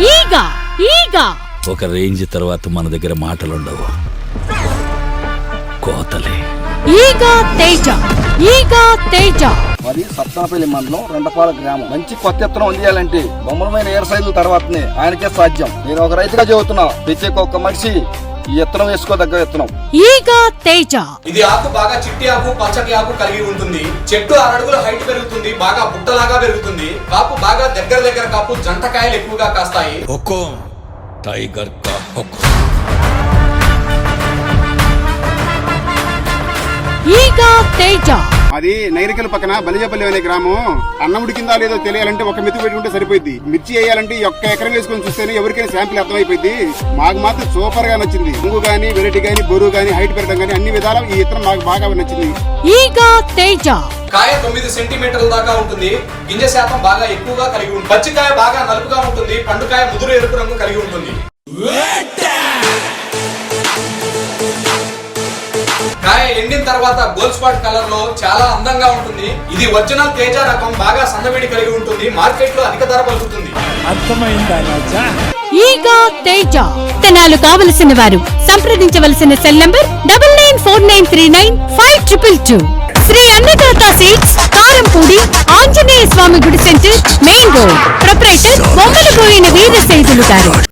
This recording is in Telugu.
ఈగ ఈగ ఒక రేంజ్ తర్వాత మన దగ్గర మాటలుండవు, కోతలే. ఈగ తేజ, ఈగ తేజ. మరి సత్తాపల్లి మండలం రెండపాల గ్రామం. మంచి కొత్త విత్తనం అందియాలంటే బొమ్మలమైన ఏర్ సైజుల తర్వాతనే ఆయనకే సాధ్యం. నేను ఒక రైతుగా చెబుతున్నా, ప్రతి ఒక్క మనిషి ఈ విత్తనం వేసుకోదగ్గ విత్తనం. ఈగ తేజ. ఇది ఆకు బాగా చిట్టి ఆకు, పచ్చటి ఆకు కలిగి ఉంటుంది. చెట్టు 6 అడుగుల హైట్ పెరుగుతుంది, బాగా బుట్టలాగా పెరుగుతుంది. కాపు బాగా దగ్గర కాపు, జంటకాయలు ఎక్కువగా కాస్తాయి. టైగర్ కా హుకుం. ఈగ తేజ. అది నైరికల పక్కన బలిజపల్లి అనే గ్రామం. అన్నం ఉడికిందా లేదో తెలియాలంటే ఒక మెతుకు పెట్టుకుంటే సరిపోయింది. మిర్చి వేయాలంటే ఒక్క ఎకరం వేసుకొని చూస్తేనే ఎవరికైనా శాంపిల్ అర్థమైపోయింది. మాకు మాత్రం సూపర్ గా నచ్చింది. రంగు గానీ, వెరైటీ గానీ, బరువు గానీ, హైట్ పెరగడం గానీ అన్ని విధాలా ఈ ఇతరం మాకు బాగా నచ్చింది. ఈగ తేజ. కాయ 9 సెంటీమీటర్ల దాకా ఉంటుంది. గింజ శాతం బాగా ఎక్కువగా కలిగి ఉంటుంది. పచ్చికాయ బాగా నలుపుగా ఉంటుంది. పండుకాయ ముదురు ఎరుపు రంగు కలిగి ఉంటుంది. కాయ ఎండిన తర్వాత గోల్డ్ స్పాట్ కలర్ లో చాలా అందంగా ఉంటుంది. ఇది ఒరిజినల్ తేజ రకం, బాగా సన్నబిడి కలిగి ఉంటుంది. మార్కెట్ లో అధిక ధర పలుకుతుంది. ఈగ తేజ. విత్తనాలు కావలసిన వారు సంప్రదించవలసిన సెల్ నంబర్ 9949395222. శ్రీ అన్నదాత సీడ్స్, కారంపూడి, ఆంజనేయ స్వామి గుడి సెంటర్, మెయిన్ రోడ్. ప్రొప్రైటర్ బొమ్మలపోయిన వీరశైదులు గారు.